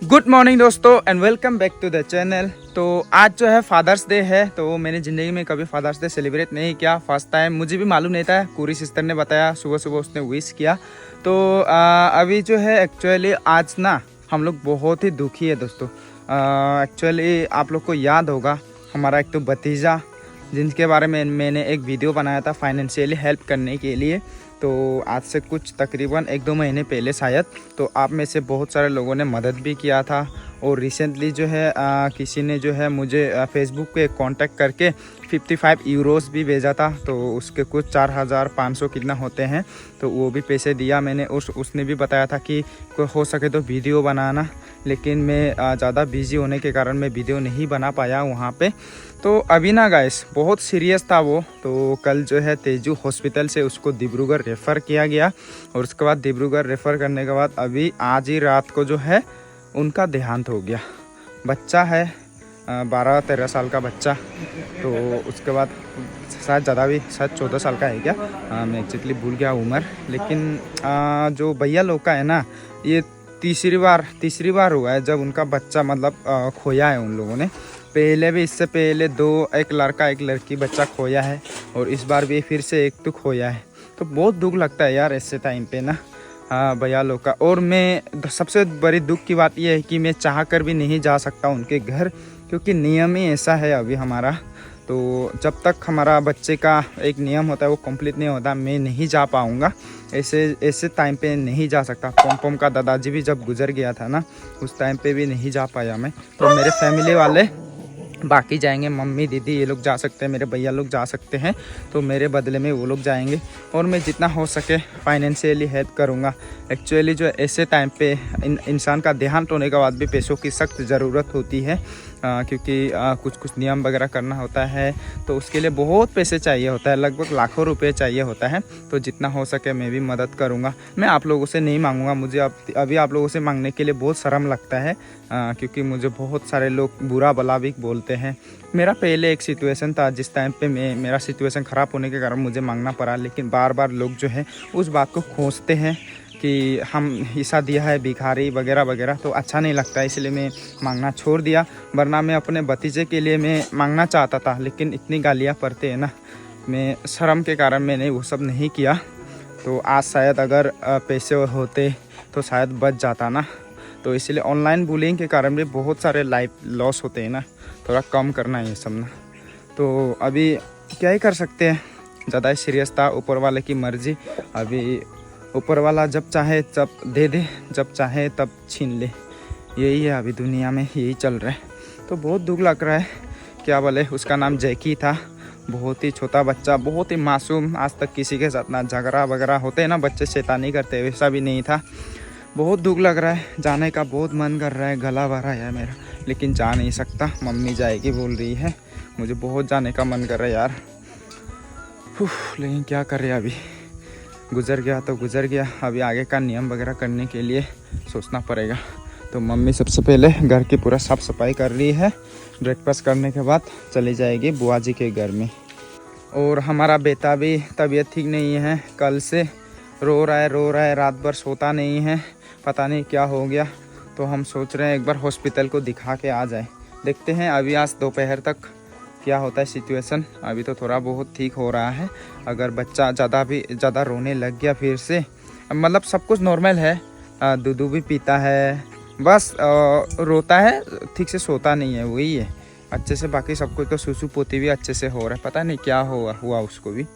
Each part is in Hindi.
गुड मॉर्निंग दोस्तों and welcome back to the channel. तो आज जो है फादर्स डे है। तो मैंने ज़िंदगी में कभी फादर्स डे सेलिब्रेट नहीं किया, फर्स्ट टाइम। मुझे भी मालूम नहीं था, पूरी सिस्टर ने बताया, सुबह सुबह उसने विश किया। तो अभी जो है एक्चुअली आज ना हम लोग बहुत ही दुखी है दोस्तों। एक्चुअली आप लोग को याद होगा हमारा एक तो भतीजा जिनके बारे में मैंने एक वीडियो बनाया था फाइनेंशियली हेल्प करने के लिए। तो आज से कुछ तकरीबन 1-2 महीने पहले शायद, तो आप में से बहुत सारे लोगों ने मदद भी किया था। और रिसेंटली जो है किसी ने जो है मुझे फेसबुक पे कांटेक्ट करके 55 यूरोस भी भेजा था। तो उसके कुछ 4500 कितना होते हैं, तो वो भी पैसे दिया मैंने। उसने भी बताया था कि हो सके तो वीडियो बनाना, लेकिन मैं ज़्यादा बिजी होने के कारण मैं वीडियो नहीं बना पाया वहाँ पे। तो अभी ना गाइस बहुत सीरियस था वो। तो कल जो है तेजू हॉस्पिटल से उसको डिब्रूगढ़ रेफ़र किया गया, और उसके बाद डिब्रूगढ़ रेफ़र करने के बाद अभी आज ही रात को जो है उनका देहांत हो गया। बच्चा है 12-13 साल का बच्चा। तो उसके बाद शायद ज़्यादा भी, शायद 14 साल का है क्या, मैं एक्चुअली भूल गया उम्र। लेकिन जो भैया लोग का है ना, ये तीसरी बार हुआ है जब उनका बच्चा मतलब खोया है उन लोगों ने। पहले भी, इससे पहले एक लड़का एक लड़की बच्चा खोया है, और इस बार भी फिर से एक तो खोया है। तो बहुत दुख लगता है यार ऐसे टाइम पे ना भैया लोग का। और मैं सबसे बड़ी दुख की बात यह है कि मैं चाह कर भी नहीं जा सकता उनके घर, क्योंकि नियम ही ऐसा है अभी हमारा। तो जब तक हमारा बच्चे का एक नियम होता है वो कंप्लीट नहीं होता, मैं नहीं जा पाऊँगा। ऐसे टाइम पे नहीं जा सकता। पम का दादाजी भी जब गुजर गया था ना, उस टाइम पे भी नहीं जा पाया मैं। तो मेरे फैमिली वाले बाकी जाएंगे, मम्मी दीदी ये लोग जा सकते हैं, मेरे भैया लोग जा सकते हैं, तो मेरे बदले में वो लोग जाएंगे। और मैं जितना हो सके फाइनेंशियली हेल्प करूँगा। एक्चुअली जो ऐसे टाइम पे इंसान का देहांत होने के बाद भी पैसों की सख्त ज़रूरत होती है, क्योंकि कुछ नियम वगैरह करना होता है। तो उसके लिए बहुत पैसे चाहिए होता है, लगभग लाखों रुपए चाहिए होता है। तो जितना हो सके मैं भी मदद करूँगा। मैं आप लोगों से नहीं मांगूंगा, मुझे अभी आप लोगों से मांगने के लिए बहुत शर्म लगता है, क्योंकि मुझे बहुत सारे लोग बुरा भला भी बोलते हैं। मेरा पहले एक सिचुएशन था जिस टाइम पे मेरा सिचुएशन ख़राब होने के कारण मुझे मांगना पड़ा, लेकिन बार बार लोग जो है उस बात को खोजते हैं कि हम हिस्सा दिया है, भिखारी वगैरह वगैरह। तो अच्छा नहीं लगता, इसलिए मैं मांगना छोड़ दिया। वरना मैं अपने भतीजे के लिए मैं मांगना चाहता था, लेकिन इतनी गालियाँ पड़ते हैं ना, मैं शर्म के कारण मैंने वो सब नहीं किया। तो आज शायद अगर पैसे होते तो शायद बच जाता ना। तो इसलिए ऑनलाइन बुलिंग के कारण भी बहुत सारे लाइफ लॉस होते हैं ना, थोड़ा कम करना है ये सब ना। तो अभी क्या ही कर सकते हैं, ज़्यादा सीरियस था, ऊपर वाले की मर्ज़ी। अभी ऊपर वाला जब चाहे तब दे दे, जब चाहे तब छीन ले। यही है अभी दुनिया में, यही चल रहा है। तो बहुत दुख लग रहा है। क्या बोले, उसका नाम जैकी था, बहुत ही छोटा बच्चा, बहुत ही मासूम। आज तक किसी के साथ ना झगड़ा वगैरह होते हैं ना, बच्चे शैतानी करते, वैसा भी नहीं था। बहुत दुख लग रहा है, जाने का बहुत मन कर रहा है, गला भरा है मेरा, लेकिन जा नहीं सकता। मम्मी जाएगी बोल रही है, मुझे बहुत जाने का मन कर रहा है यार। लेकिन क्या करे, अभी गुजर गया तो गुजर गया। अभी आगे का नियम वगैरह करने के लिए सोचना पड़ेगा। तो मम्मी सबसे पहले घर की पूरा साफ़ सफाई कर रही है। ब्रेकफास्ट करने के बाद चली जाएगी बुआ जी के घर में। और हमारा बेटा भी तबीयत ठीक नहीं है, कल से रो रहा है, रात भर सोता नहीं है, पता नहीं क्या हो गया। तो हम सोच रहे हैं एक बार हॉस्पिटल को दिखा के आ जाए। देखते हैं अभी आज दोपहर तक क्या होता है सिचुएशन। अभी तो थोड़ा बहुत ठीक हो रहा है। अगर बच्चा ज़्यादा रोने लग गया फिर से, मतलब सब कुछ नॉर्मल है, दूध भी पीता है, बस रोता है, ठीक से सोता नहीं है, वही है अच्छे से। बाकी सब कुछ तो सुसु पोती भी अच्छे से हो रहा है, पता नहीं क्या हुआ उसको भी।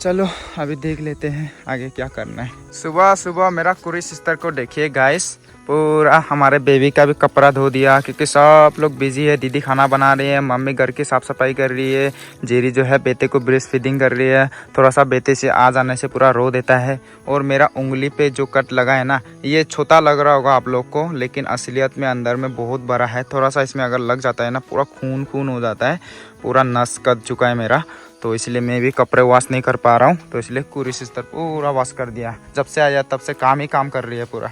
चलो अभी देख लेते हैं आगे क्या करना है। सुबह सुबह मेरा कुरी सिस्टर को देखिए गाइस, पूरा हमारे बेबी का भी कपड़ा धो दिया, क्योंकि सब लोग बिजी है। दीदी खाना बना रही है, मम्मी घर की साफ़ सफाई कर रही है, जेरी जो है बेटे को ब्रेस्ट फीडिंग कर रही है। थोड़ा सा बेटे से आ जाने से पूरा रो देता है। और मेरा उंगली पे जो कट लगा है ना, ये छोटा लग रहा होगा आप लोग को, लेकिन असलियत में अंदर में बहुत बड़ा है। थोड़ा सा इसमें अगर लग जाता है ना, पूरा खून हो जाता है, पूरा नस कट चुका है मेरा। तो इसलिए मैं भी कपड़े वॉश नहीं कर पा रहा हूँ। तो इसलिए कुरी सिस्टर पूरा वॉश कर दिया। जब से आया तब से काम ही काम कर रही है पूरा।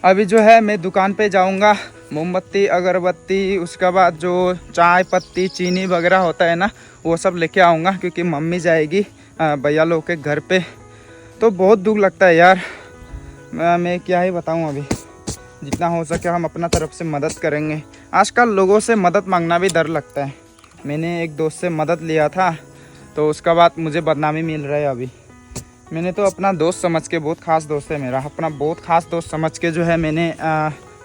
अभी जो है मैं दुकान पे जाऊंगा, मोमबत्ती अगरबत्ती, उसके बाद जो चाय पत्ती चीनी वगैरह होता है ना, वो सब लेके आऊँगा, क्योंकि मम्मी जाएगी भैया लोग के घर पे। तो बहुत दुख लगता है यार, मैं क्या ही बताऊं, अभी जितना हो सके हम अपना तरफ से मदद करेंगे। आजकल लोगों से मदद मांगना भी डर लगता है। मैंने एक दोस्त से मदद लिया था तो उसका बाद मुझे बदनामी मिल रहा है। अभी मैंने तो अपना दोस्त समझ के, बहुत ख़ास दोस्त है मेरा, अपना बहुत ख़ास दोस्त समझ के जो है मैंने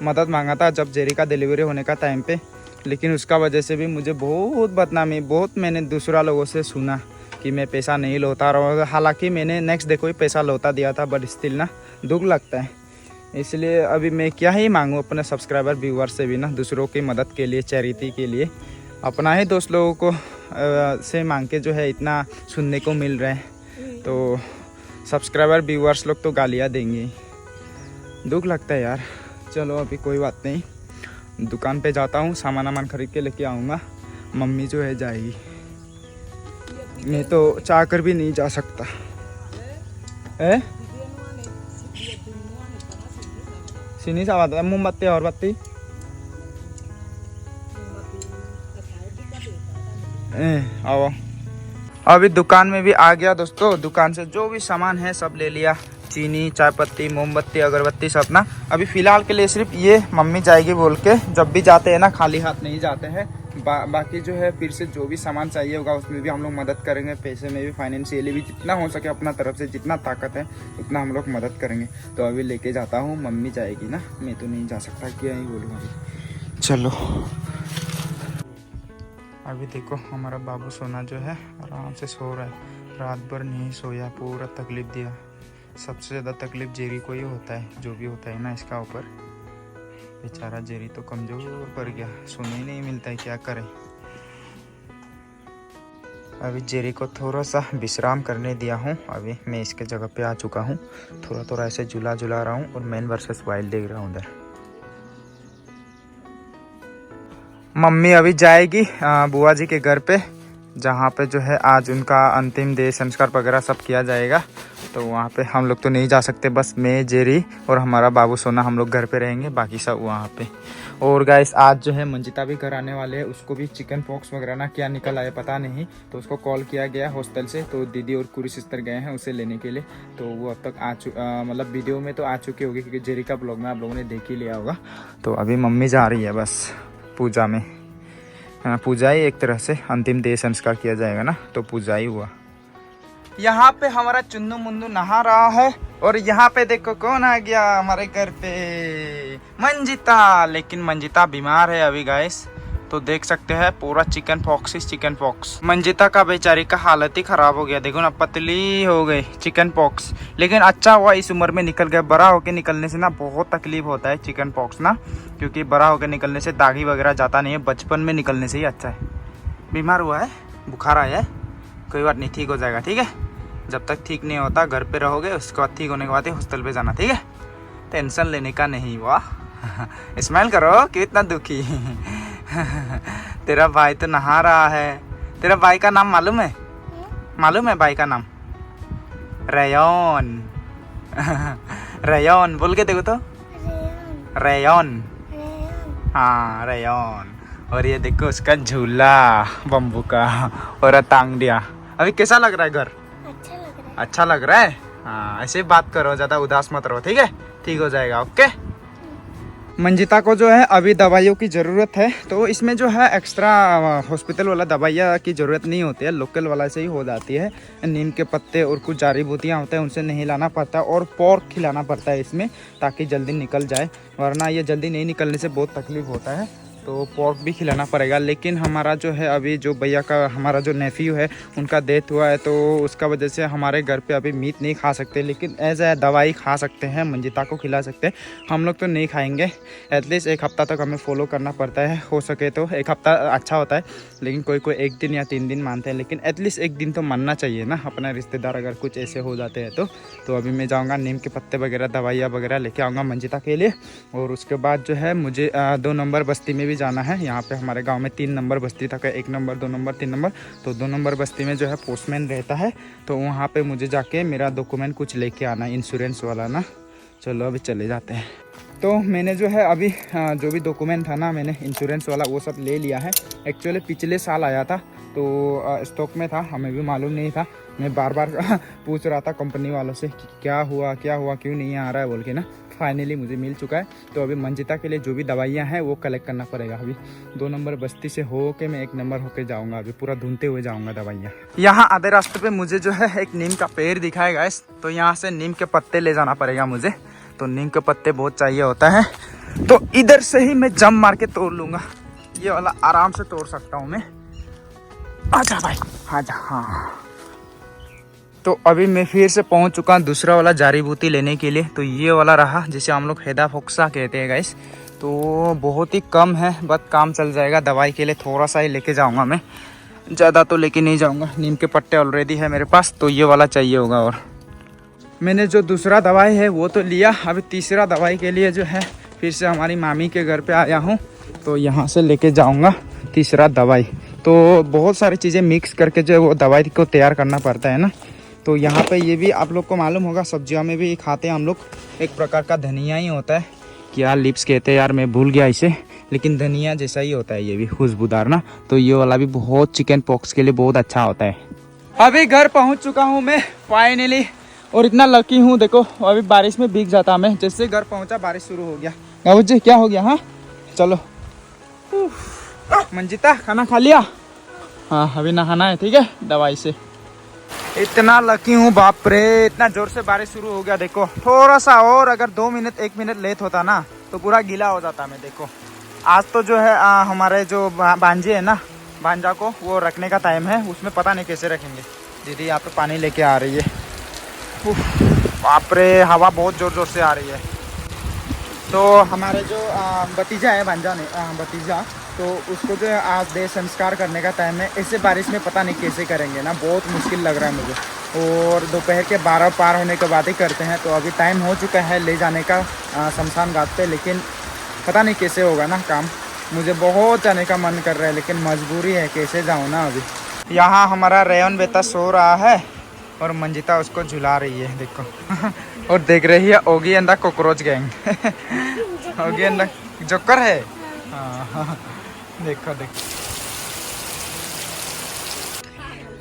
मदद मांगा था जब जेरी का डिलीवरी होने का टाइम पे। लेकिन उसका वजह से भी मुझे बहुत बदनामी, बहुत मैंने दूसरा लोगों से सुना कि मैं पैसा नहीं लौटा रहा हूँ। हालांकि मैंने नेक्स्ट डे को ही पैसा लौटा दिया था, बट स्टिल ना दुख लगता है। इसलिए अभी मैं क्या ही मांगूँ अपने सब्सक्राइबर व्यूअर से भी ना, दूसरों की मदद के लिए, चैरिटी के लिए। अपना ही दोस्त लोगों को से मांग के जो है इतना सुनने को मिल रहा है, तो सब्सक्राइबर व्यूअर्स लोग तो गालियाँ देंगे। दुख लगता है यार। चलो अभी कोई बात नहीं, दुकान पे जाता हूँ, सामान खरीद के लेके आऊँगा। मम्मी जो है जाएगी, मैं तो चाह कर भी नहीं जा सकता है। सिनी सा बात है, मोमबत्ती और बत्ती आओ। अभी दुकान में भी आ गया दोस्तों। दुकान से जो भी सामान है सब ले लिया, चीनी, चाय पत्ती, मोमबत्ती, अगरबत्ती सब ना। अभी फ़िलहाल के लिए सिर्फ ये मम्मी जाएगी बोल के, जब भी जाते हैं ना खाली हाथ नहीं जाते हैं। बाकी जो है फिर से जो भी सामान चाहिए होगा उसमें भी हम लोग मदद करेंगे, पैसे में भी, फाइनेंशियली भी, जितना हो सके अपना तरफ से जितना ताकत है उतना हम लोग मदद करेंगे। तो अभी लेके जाता हूँ, मम्मी जाएगी ना, मैं तो नहीं जा सकता, क्या ही बोलूँ अभी। चलो अभी देखो हमारा बाबू सोना जो है आराम से सो रहा है, रात भर नहीं सोया, पूरा तकलीफ़ दिया। सबसे ज़्यादा तकलीफ़ जेरी को ही होता है, जो भी होता है ना इसका ऊपर। बेचारा जेरी तो कमज़ोर पड़ गया, सोने ही नहीं मिलता है, क्या करें। अभी जेरी को थोड़ा सा विश्राम करने दिया हूँ। अभी मैं इसके जगह पे आ चुका हूँ, थोड़ा ऐसे झूला रहा हूँ और मैन वर्सेस वाइल्ड देख रहा हूँ उधर। मम्मी अभी जाएगी बुआ जी के घर पे, जहाँ पे जो है आज उनका अंतिम देह संस्कार वगैरह सब किया जाएगा। तो वहाँ पे हम लोग तो नहीं जा सकते, बस मैं, जेरी और हमारा बाबू सोना हम लोग घर पे रहेंगे, बाकी सब वहाँ पे। और गाइस आज जो है मंजिता भी घर आने वाले हैं, उसको भी चिकन पॉक्स वगैरह ना क्या निकल आया पता नहीं, तो उसको कॉल किया गया हॉस्टल से। तो दीदी और कुरी सिस्टर गए हैं उसे लेने के लिए। तो वो अब तक मतलब वीडियो में तो आ चुकी होगी, क्योंकि जेरी का ब्लॉग में आप लोगों ने देख ही लिया होगा। तो अभी मम्मी जा रही है बस पूजा में। पूजा ही एक तरह से, अंतिम देह संस्कार किया जाएगा ना, तो पूजा ही हुआ। यहाँ पे हमारा चुन्नू मुन्नू नहा रहा है, और यहाँ पे देखो कौन आ गया हमारे घर पे, मंजिता। लेकिन मंजिता बीमार है अभी गाइस, तो देख सकते हैं पूरा चिकन पॉक्स। मंजिता का बेचारी का हालत ही खराब हो गया, देखो ना पतली हो गई, चिकन पॉक्स। लेकिन अच्छा हुआ इस उम्र में निकल गया, बड़ा होकर निकलने से ना बहुत तकलीफ होता है चिकन पॉक्स ना, क्योंकि बड़ा होकर निकलने से दागी वगैरह जाता नहीं है, बचपन में निकलने से ही अच्छा है। बीमार हुआ है, बुखार आया है, कोई बात नहीं, ठीक हो जाएगा, ठीक है। जब तक ठीक नहीं होता घर पे रहोगे, उसके बाद ठीक होने के बाद ही हॉस्टल पे जाना, ठीक है। टेंशन लेने का नहीं हुआ। स्माइल करो, कितना दुखी। तेरा भाई तो नहा रहा है। तेरा भाई का नाम मालूम है? मालूम है भाई का नाम? रेयन। रेयन बोल के देखो तो, रेयन। हाँ रेयन। और ये देखो उसका झूला बम्बू का, और टांग दिया। अभी कैसा लग रहा है घर? अच्छा लग रहा है। हाँ ऐसे बात करो, ज़्यादा उदास मत रहो, ठीक है, ठीक हो जाएगा, ओके। मंजिता को जो है अभी दवाइयों की ज़रूरत है, तो इसमें जो है एक्स्ट्रा हॉस्पिटल वाला दवाइयाँ की ज़रूरत नहीं होती है, लोकल वाला से ही हो जाती है। नीम के पत्ते और कुछ जड़ी बूटियाँ होते हैं, उनसे नहीं लाना पड़ता, और पोर्क खिलाना पड़ता है इसमें, ताकि जल्दी निकल जाए, वरना ये जल्दी नहीं निकलने से बहुत तकलीफ होता है। तो पोर्क भी खिलाना पड़ेगा। लेकिन हमारा जो है अभी जो भैया का, हमारा जो नेफ्यू है उनका डेथ हुआ है, तो उसका वजह से हमारे घर पे अभी मीट नहीं खा सकते, लेकिन एज ए दवाई खा सकते हैं, मंजिता को खिला सकते हैं। हम लोग तो नहीं खाएंगे, एटलीस्ट एक हफ़्ता तक हमें फॉलो करना पड़ता है, हो सके तो एक हफ़्ता अच्छा होता है, लेकिन कोई कोई 1 दिन या 3 दिन मानते हैं, लेकिन एटलीस्ट 1 दिन तो मानना चाहिए ना, अपना रिश्तेदार अगर कुछ ऐसे हो जाते हैं तो अभी मैं जाऊँगा, नीम के पत्ते वगैरह, दवाइयाँ वगैरह लेके आऊँगा मंजिता के लिए। और उसके बाद जो है मुझे 2 नंबर बस्ती में जाना है। यहाँ पे हमारे गांव में 3 नंबर बस्ती तक है, 1 नंबर, 2 नंबर, 3 नंबर। तो 2 नंबर बस्ती में जो है पोस्टमैन रहता है, तो वहाँ पे मुझे जाके मेरा डॉक्यूमेंट कुछ लेके आना है, इंश्योरेंस वाला ना। चलो अभी चले जाते हैं। तो मैंने जो है अभी जो भी डॉक्यूमेंट था ना, मैंने इंश्योरेंस वाला वो सब ले लिया है। एक्चुअली पिछले साल आया था, तो स्टॉक में था, हमें भी मालूम नहीं था। मैं बार बार पूछ रहा था कंपनी वालों से कि क्या हुआ क्यों नहीं आ रहा है बोल के ना। फाइनली मुझे मिल चुका है। तो अभी मंजिता के लिए जो भी दवाइयाँ हैं वो कलेक्ट करना पड़ेगा। अभी 2 नंबर बस्ती से हो के मैं 1 नंबर होके जाऊँगा। अभी पूरा ढूंढते हुए जाऊँगा दवाइयाँ। यहाँ आधे रास्ते पे मुझे जो है एक नीम का पेड़ दिखाएगा गाइस। तो यहाँ से नीम के पत्ते ले जाना पड़ेगा मुझे। तो नीम के पत्ते बहुत चाहिए होता है, तो इधर से ही मैं जम मार के तोड़ लूँगा। ये वाला आराम से तोड़ सकता हूँ मैं। आजा भाई आजा। हाँ, तो अभी मैं फिर से पहुंच चुका हूँ दूसरा वाला जड़ी बूटी लेने के लिए। तो ये वाला रहा, जिसे हम लोग हेदाफोक्सा कहते हैं गाइस। तो बहुत ही कम है, बस काम चल जाएगा। दवाई के लिए थोड़ा सा ही लेके जाऊंगा मैं, ज़्यादा तो लेके नहीं जाऊंगा। नीम के पत्ते ऑलरेडी है मेरे पास, तो ये वाला चाहिए होगा। और मैंने जो दूसरा दवाई है वो तो लिया। अभी तीसरा दवाई के लिए जो है फिर से हमारी मामी के घर पे आया हूँ, तो यहाँ से लेके जाऊँगा तीसरा दवाई। तो बहुत सारी चीज़ें मिक्स करके जो है वो दवाई को तैयार करना पड़ता है ना। तो यहाँ पे ये भी आप लोग को मालूम होगा, सब्जियों में भी खाते हैं हम लोग, एक प्रकार का धनिया ही होता है। क्या लिप्स कहते हैं यार, मैं भूल गया इसे, लेकिन धनिया जैसा ही होता है ये भी, खुशबूदार ना। तो ये वाला भी बहुत चिकन पॉक्स के लिए बहुत अच्छा होता है। अभी घर पहुँच चुका हूँ मैं फाइनली, और इतना लकी हूँ देखो। अभी बारिश में भीग जाता मैं, जैसे घर पहुँचा बारिश शुरू हो गया। बाबू जी क्या हो गया? हाँ चलो। मंजिता खाना खा लिया? हाँ अभी नहाना है, ठीक है, दवाई से। इतना लकी हूँ बाप रे, इतना जोर से बारिश शुरू हो गया। देखो थोड़ा सा और अगर 2 मिनट 1 मिनट लेट होता ना तो पूरा गीला हो जाता मैं। देखो आज तो जो है हमारे जो भांजे है ना, भांजा को वो रखने का टाइम है, उसमें पता नहीं कैसे रखेंगे। दीदी यहाँ पे पानी लेके आ रही है। बाप रे, हवा बहुत जोर जोर से आ रही है। तो हमारे जो भतीजा है, भांजा नहीं भतीजा, तो उसको जो है आज देह संस्कार करने का टाइम है। ऐसे बारिश में पता नहीं कैसे करेंगे ना, बहुत मुश्किल लग रहा है मुझे। और दोपहर के 12 पार होने के बाद ही करते हैं। तो अभी टाइम हो चुका है ले जाने का शमशान घाट पे, लेकिन पता नहीं कैसे होगा ना काम। मुझे बहुत जाने का मन कर रहा है, लेकिन मजबूरी है, कैसे जाऊँ ना। अभी यहाँ हमारा रेयन बेटा सो रहा है और मंजिता उसको झुला रही है, देखो। और देख रही है Oggy and the cockroach gang. Oggy and the joker है। हाँ देखो देखो।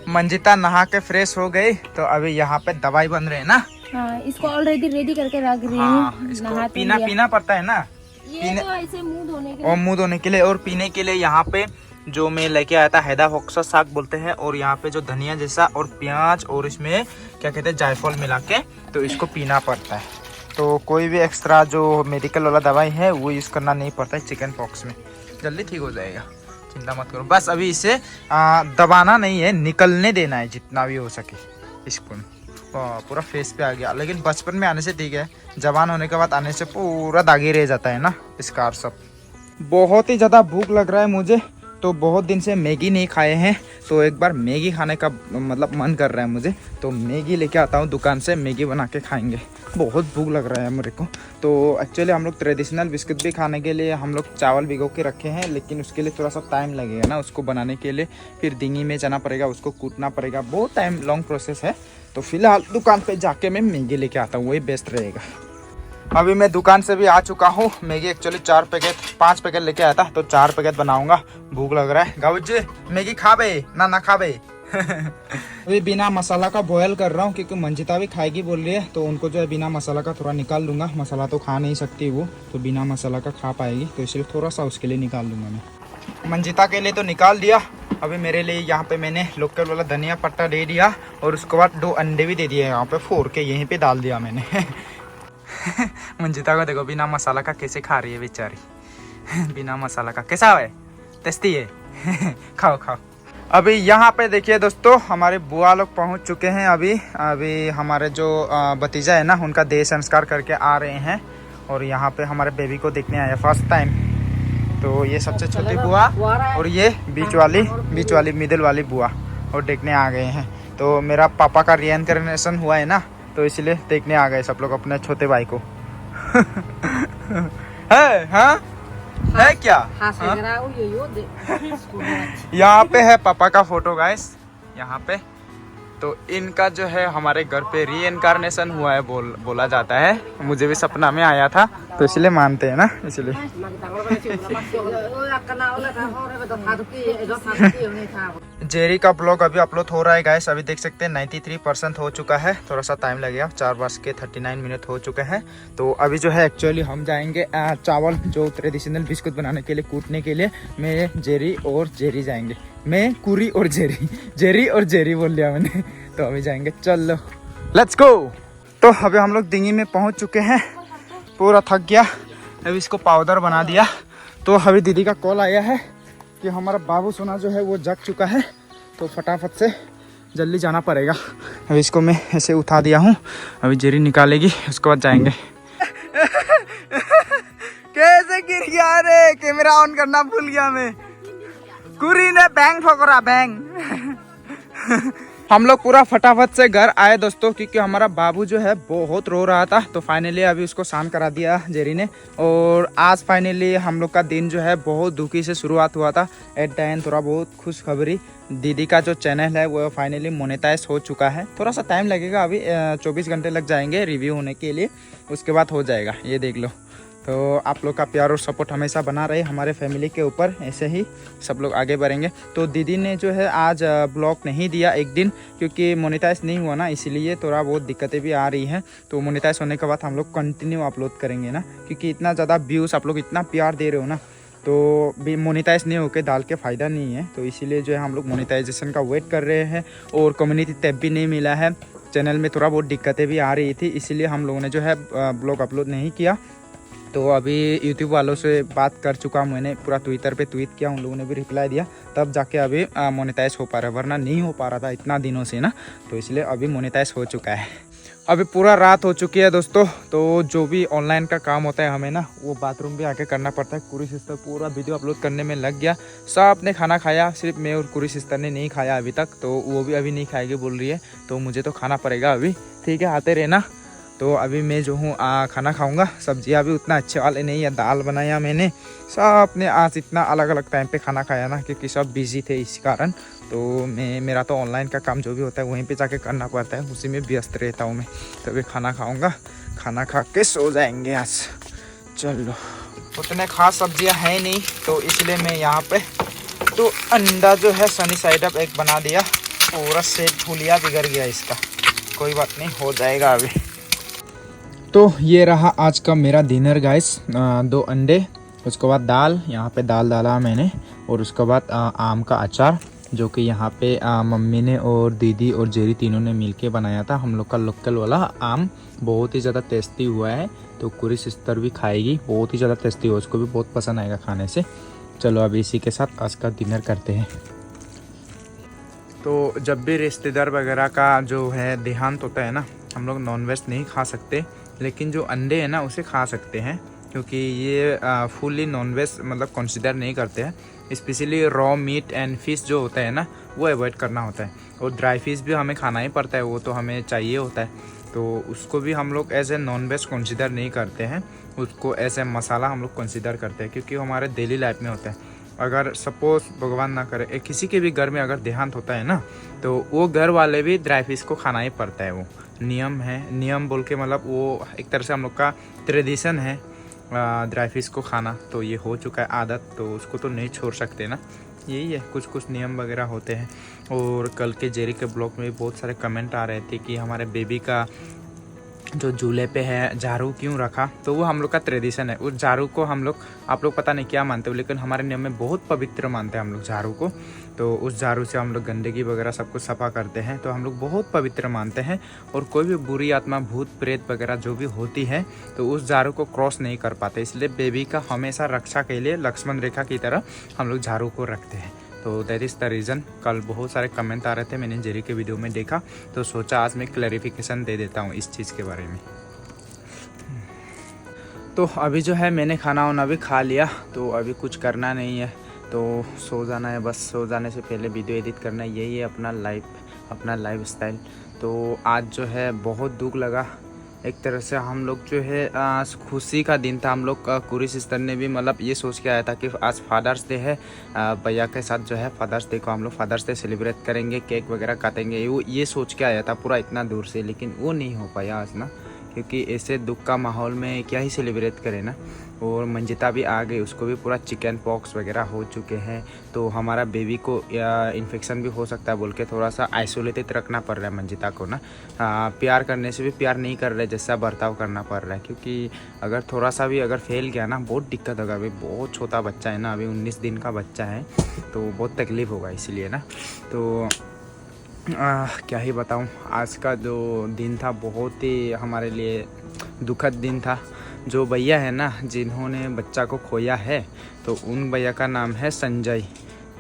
मंजिता नहा के फ्रेश हो गई, तो अभी यहाँ पे दवाई बन रहे हैं ना। हाँ, इसको ऑलरेडी रेडी करके रख रही हाँ, हूँ। इसको पीना पड़ता है ना, ये तो ऐसे मुंह धोने के और मुंह धोने के लिए और पीने के लिए। यहाँ पे जो मैं लेके आया था हेदाफोक्सा साग बोलते हैं, और यहाँ पे जो धनिया जैसा और प्याज और इसमें क्या कहते हैं जायफल मिला के, तो इसको पीना पड़ता है। तो कोई भी एक्स्ट्रा जो मेडिकल वाला दवाई है वो यूज़ करना नहीं पड़ता है चिकन पॉक्स में, जल्दी ठीक हो जाएगा, चिंता मत करो। बस अभी इसे दबाना नहीं है, निकलने देना है जितना भी हो सके। इसको पूरा फेस पे आ गया, लेकिन बचपन में आने से ठीक है, जवान होने के बाद आने से पूरा दागी रह जाता है ना, स्कार सब। बहुत ही ज़्यादा भूख लग रहा है मुझे, तो बहुत दिन से मैगी नहीं खाए हैं, तो एक बार मैगी खाने का मतलब मन कर रहा है मुझे। तो मैगी लेके आता हूँ दुकान से, मैगी बना के खाएंगे। बहुत भूख लग रहा है मेरे को। तो एक्चुअली हम लोग ट्रेडिशनल बिस्किट भी खाने के लिए हम लोग चावल भिगो के रखे हैं, लेकिन उसके लिए थोड़ा सा टाइम लगेगा ना उसको बनाने के लिए। फिर डिंगी में जाना पड़ेगा, उसको कूटना पड़ेगा, बहुत टाइम लॉन्ग प्रोसेस है। तो फिलहाल दुकान पे जाके मैं मैगी लेके आता हूँ, वही बेस्ट रहेगा। अभी मैं दुकान से भी आ चुका हूँ। मैगी एक्चुअली 5 पैकेट लेके आया था, तो 4 पैकेट बनाऊंगा। भूख लग रहा है। गाऊ जी मैगी खा बे ना खा बे। अभी बिना मसाला का बॉयल कर रहा हूँ, क्योंकि मंजिता भी खाएगी बोल रही है, तो उनको जो है बिना मसाला का थोड़ा निकाल दूंगा। मसाला तो खा नहीं सकती वो, तो बिना मसाला का खा पाएगी, तो इसलिए थोड़ा सा उसके लिए निकाल दूंगा मैं। मंजिता के लिए तो निकाल दिया। अभी मेरे लिए यहाँ पे मैंने लोकल वाला धनिया पत्ता दे दिया, और उसके बाद 2 अंडे भी दे दिए यहाँ पे, फोड़ के यहीं पे डाल दिया मैंने। मंजिता को देखो बिना मसाला का कैसे खा रही है बेचारी। बिना मसाला का कैसा है, टेस्टी है। खाओ खाओ। अभी यहाँ पे देखिए दोस्तों, हमारे बुआ लोग पहुँच चुके हैं। अभी हमारे जो भतीजा है ना, उनका देह संस्कार करके आ रहे हैं, और यहाँ पे हमारे बेबी को देखने आए फर्स्ट टाइम। तो ये सबसे छोटी बुआ, और ये बीच वाली मिडिल वाली बुआ, और देखने आ गए हैं। तो मेरा पापा का रीइंकार्नेशन हुआ है ना, तो इसलिए देखने आ गए सब लोग अपने छोटे भाई को। है हाँ है क्या? यहाँ पे है पापा का फोटो गाइस, यहाँ पे। तो इनका जो है हमारे घर पे रीइंकार्नेशन हुआ है बोला जाता है। मुझे भी सपना में आया था, तो इसलिए मानते हैं ना, इसलिए। जेरी का ब्लॉग अभी अपलोड हो रहा है गाइस। अभी देख सकते हैं 93% हो चुका है, थोड़ा सा टाइम लगेगा, 4:39 हो चुके हैं। तो अभी जो है एक्चुअली हम जाएंगे चावल जो ट्रेडिशनल बिस्कुट बनाने के लिए कूटने के लिए। मैं जेरी और जेरी जाएंगे, मैं कुरी और जेरी, जेरी और जेरी बोल लिया मैंने। तो अभी जाएंगे, चलो लेट्स गो। तो अभी हम लोग डिंगी में पहुंच चुके हैं, पूरा थक गया, अभी इसको पाउडर बना दिया। तो अभी दीदी का कॉल आया है कि हमारा बाबू सोना जो है वो जग चुका है, तो फटाफट से जल्दी जाना पड़ेगा। अभी इसको मैं ऐसे उठा दिया हूँ, अभी जेरी निकालेगी, उसके बाद जाएंगे। कैसे गिर गया रे, कैमरा ऑन करना भूल गया मैं। कुरी ने बैंग ठोकरा बैंग। हम लोग पूरा फटाफट से घर आए दोस्तों, क्योंकि हमारा बाबू जो है बहुत रो रहा था। तो फाइनली अभी उसको शांत करा दिया जेरी ने, और आज फाइनली हम लोग का दिन जो है बहुत दुखी से शुरुआत हुआ था। एट द एंड थोड़ा बहुत खुशखबरी, दीदी का जो चैनल है वो फाइनली मोनेटाइज हो चुका है। थोड़ा सा टाइम लगेगा, अभी 24 घंटे लग जाएंगे रिव्यू होने के लिए, उसके बाद हो जाएगा, ये देख लो। तो आप लोग का प्यार और सपोर्ट हमेशा बना रहे हमारे फैमिली के ऊपर, ऐसे ही सब लोग आगे बढ़ेंगे। तो दीदी ने जो है आज ब्लॉग नहीं दिया एक दिन, क्योंकि मोनेटाइज नहीं हुआ ना, इसीलिए थोड़ा बहुत दिक्कतें भी आ रही हैं। तो मोनेटाइज होने के बाद हम लोग कंटिन्यू अपलोड करेंगे ना, क्योंकि इतना ज़्यादा व्यूज़ आप लोग इतना प्यार दे रहे हो ना, तो भी मोनेटाइज नहीं होकर डाल के फ़ायदा नहीं है। तो इसीलिए जो है हम लोग मोनेटाइजेशन का वेट कर रहे हैं, और कम्युनिटी टैब भी नहीं मिला है, चैनल में थोड़ा बहुत दिक्कतें भी आ रही थी, इसीलिए हम लोगों ने जो है ब्लॉग अपलोड नहीं किया। तो अभी यूट्यूब वालों से बात कर चुका, मैंने पूरा ट्विटर पे ट्वीट किया, उन लोगों ने भी रिप्लाई दिया, तब जाके अभी मोनेटाइज हो पा रहा है, वरना नहीं हो पा रहा था इतना दिनों से ना। तो इसलिए अभी मोनेटाइज हो चुका है। अभी पूरा रात हो चुकी है दोस्तों, तो जो भी ऑनलाइन का काम होता है हमें ना, वो बाथरूम भी आके करना पड़ता है। कुरी सिस्टर पूरा वीडियो अपलोड करने में लग गया, सब ने खाना खाया, सिर्फ मैं और कुरी सिस्टर ने नहीं खाया अभी तक। तो वो भी अभी नहीं खाएगी बोल रही है, तो मुझे तो खाना पड़ेगा अभी, ठीक है आते रहना। तो अभी मैं जो हूँ खाना खाऊंगा। सब्जियाँ भी उतना अच्छे वाले नहीं है, दाल बनाया मैंने, सब ने आज इतना अलग अलग टाइम पे खाना खाया ना, क्योंकि सब बिजी थे इस कारण। तो मेरा तो ऑनलाइन का काम जो भी होता है वहीं पे जाके करना पड़ता है, उसी में व्यस्त रहता हूँ मैं। तो अभी खाना खाऊंगा, खाना खा के सो जाएंगे आज। चलो, उतने खास सब्जियाँ है नहीं, तो इसलिए मैं यहाँ पे तो अंडा जो है सनी साइड अप एक बना दिया, पूरा सेट फूलिया बिगड़ गया इसका, कोई बात नहीं, हो जाएगा अभी। तो ये रहा आज का मेरा डिनर गाइस, 2 अंडे, उसके बाद दाल, यहाँ पे दाल डाला मैंने, और उसके बाद आम का अचार, जो कि यहाँ पे मम्मी ने और दीदी और जेरी तीनों ने मिलके बनाया था। हम लोग का लोकल वाला आम बहुत ही ज़्यादा टेस्टी हुआ है, तो कुरी सिस्टर भी खाएगी, बहुत ही ज़्यादा टेस्टी हो, उसको भी बहुत पसंद आएगा खाने से। चलो अभी इसी के साथ आज का डिनर करते हैं। तो जब भी रिश्तेदार वगैरह का जो है देहांत होता है ना, हम लोग नॉनवेज नहीं खा सकते, लेकिन जो अंडे हैं ना उसे खा सकते हैं, क्योंकि ये फुल्ली नॉनवेज मतलब कंसिडर नहीं करते हैं। Specially raw meat and fish जो होता है ना, वो अवॉइड करना होता है। और ड्राई फिश भी हमें खाना ही पड़ता है, वो तो हमें चाहिए होता है, तो उसको भी हम लोग as a non veg consider नहीं करते हैं, उसको एज ए मसाला हम लोग कंसिडर करते हैं, क्योंकि हमारे डेली लाइफ में होता है। अगर सपोज भगवान ना करे किसी के भी घर में अगर देहांत होता है ना, तो वो घर वाले भी ड्राई फिश को खाना ही पड़ता है, वो नियम है। नियम बोल के मतलब वो एक तरह से हम लोग का ट्रेडिशन है ड्राई फिश को खाना, तो ये हो चुका है आदत, तो उसको तो नहीं छोड़ सकते ना, यही है, कुछ कुछ नियम वगैरह होते हैं। और कल के जेरी के ब्लॉग में बहुत सारे कमेंट आ रहे थे कि हमारे बेबी का जो झूले पे है झाड़ू क्यों रखा, तो वो हम लोग का ट्रेडिशन है। उस झाड़ू को हम लोग, आप लोग पता नहीं क्या मानते हो, लेकिन हमारे नियम में बहुत पवित्र मानते हैं हम लोग झाड़ू को। तो उस झाड़ू से हम लोग गंदगी वगैरह सब कुछ सफा करते हैं, तो हम लोग बहुत पवित्र मानते हैं। और कोई भी बुरी आत्मा, भूत प्रेत वगैरह जो भी होती है, तो उस झाड़ू को क्रॉस नहीं कर पाते, इसलिए बेबी का हमेशा रक्षा के लिए लक्ष्मण रेखा की तरह हम लोग झाड़ू को रखते हैं। तो दैट इज़ द रीज़न। कल बहुत सारे कमेंट आ रहे थे, मैंने जेरी के वीडियो में देखा, तो सोचा आज मैं क्लैरिफिकेशन दे देता हूँ इस चीज़ के बारे में। तो अभी जो है मैंने खाना वाना भी खा लिया, तो अभी कुछ करना नहीं है, तो सो जाना है बस। सो जाने से पहले वीडियो एडिट करना है, यही है अपना लाइफ स्टाइल। तो आज जो है बहुत दुख लगा, एक तरह से हम लोग जो है खुशी का दिन था। हम लोग कुरी सिस्टर ने भी मतलब ये सोच के आया था कि आज फादर्स डे है, भैया के साथ जो है फादर्स डे को हम लोग फादर्स डे सेलिब्रेट करेंगे, केक वगैरह काटेंगे, वो ये सोच के आया था पूरा इतना दूर से, लेकिन वो नहीं हो पाया आज ना, क्योंकि ऐसे दुख का माहौल में क्या ही सेलिब्रेट करें ना। और मंजिता भी आ गई, उसको भी पूरा चिकन पॉक्स वगैरह हो चुके हैं, तो हमारा बेबी को इन्फेक्शन भी हो सकता है बोल के थोड़ा सा आइसोलेटेड रखना पड़ रहा है मंजिता को ना। प्यार करने से भी प्यार नहीं कर रहे जैसा बर्ताव करना पड़ रहा है, क्योंकि अगर थोड़ा सा भी अगर फैल गया ना बहुत दिक्कत होगा। अभी बहुत छोटा बच्चा है ना, अभी 19 दिन का बच्चा है, तो बहुत तकलीफ़ होगा इसीलिए ना। तो क्या ही बताऊं, आज का जो दिन था बहुत ही हमारे लिए दुखद दिन था। जो भैया है ना जिन्होंने बच्चा को खोया है, तो उन भैया का नाम है संजय,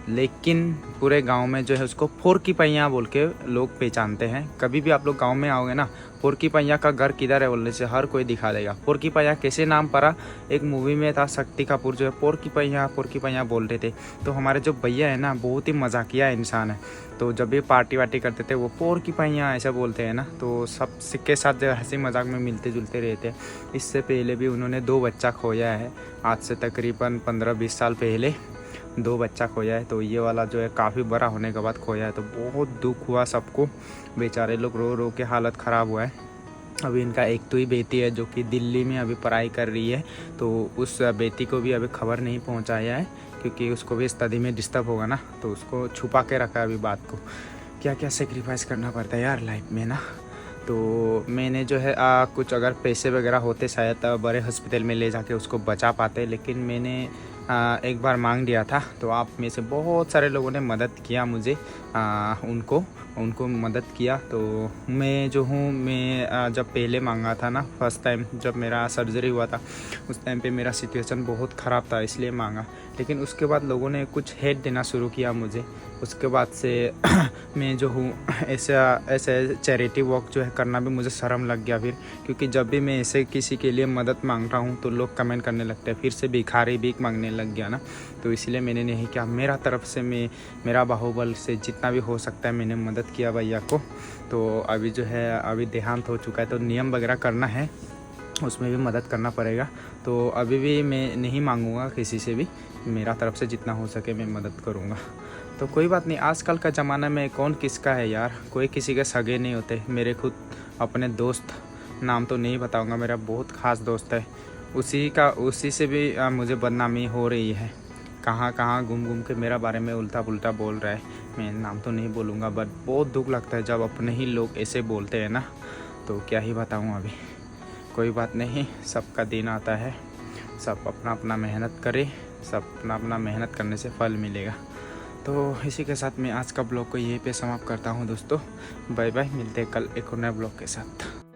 लेकिन पूरे गांव में जो है उसको फोर की पहिया बोल के लोग पहचानते हैं। कभी भी आप लोग गांव में आओगे ना, फोर की पहिया का घर किधर है बोलने से हर कोई दिखा देगा। फोर की पहिया कैसे नाम पड़ा, एक मूवी में था शक्ति कपूर जो है फोर की पहिया बोल रहे थे। तो हमारे जो भैया है ना बहुत ही मजाकिया इंसान है, तो जब भी पार्टी वार्टी करते थे वो फोर की पहिया ऐसा बोलते हैं ना, तो सब सिक्के साथ जो हंसी मजाक में मिलते जुलते रहते हैं। इससे पहले भी उन्होंने 2 बच्चा खोया है, आज से तकरीबन 15-20 साल पहले 2 बच्चा खोया है। तो ये वाला जो है काफ़ी बड़ा होने के बाद खोया है, तो बहुत दुख हुआ सबको। बेचारे लोग रो रो के हालत ख़राब हुआ है। अभी इनका एक तो ही बेटी है जो कि दिल्ली में अभी पढ़ाई कर रही है, तो उस बेटी को भी अभी खबर नहीं पहुंचाया है, क्योंकि उसको भी स्टडी में डिस्टर्ब होगा ना, तो उसको छुपा के रखा है अभी बात को। क्या क्या सेक्रीफाइस करना पड़ता है यार लाइफ में ना। तो मैंने जो है कुछ अगर पैसे वगैरह होते शायद बड़े हॉस्पिटल में ले जाके उसको बचा पाते, लेकिन मैंने एक बार मांग दिया था, तो आप में से बहुत सारे लोगों ने मदद किया मुझे, उनको मदद किया। तो मैं जो हूँ, मैं जब पहले मांगा था ना फर्स्ट टाइम जब मेरा सर्जरी हुआ था, उस टाइम पे मेरा सिचुएशन बहुत ख़राब था इसलिए मांगा, लेकिन उसके बाद लोगों ने कुछ हेल्प देना शुरू किया मुझे। उसके बाद से मैं जो हूँ ऐसे चैरिटी वर्क जो है करना भी मुझे शर्म लग गया फिर, क्योंकि जब भी मैं ऐसे किसी के लिए मदद मांग रहा हूँ तो लोग कमेंट करने लगते हैं, फिर से भिखारी भीख मांगने लग गया ना। तो इसलिए मैंने नहीं किया, मेरा तरफ से मेरा बाहुबल से जितना भी हो सकता है मैंने मदद किया भैया को। तो अभी जो है अभी देहांत हो चुका है, तो नियम वगैरह करना है, उसमें भी मदद करना पड़ेगा। तो अभी भी मैं नहीं मांगूंगा किसी से भी, मेरा तरफ से जितना हो सके मैं मदद करूंगा। तो कोई बात नहीं, आजकल का ज़माना में कौन किसका है यार, कोई किसी के सगे नहीं होते। मेरे खुद अपने दोस्त, नाम तो नहीं बताऊंगा, मेरा बहुत ख़ास दोस्त है, उसी से भी मुझे बदनामी हो रही है। कहाँ कहाँ घूम के मेरा बारे में उल्टा पुल्टा बोल रहा है। मैं नाम तो नहीं बोलूँगा, बट बहुत दुख लगता है जब अपने ही लोग ऐसे बोलते हैं ना, तो क्या ही बताऊँ अभी। कोई बात नहीं, सबका दिन आता है, सब अपना अपना मेहनत करे, सब अपना अपना मेहनत करने से फल मिलेगा। तो इसी के साथ मैं आज का ब्लॉग को यहीं पे समाप्त करता हूँ दोस्तों। बाय बाय, मिलते हैं कल एक और नए ब्लॉग के साथ।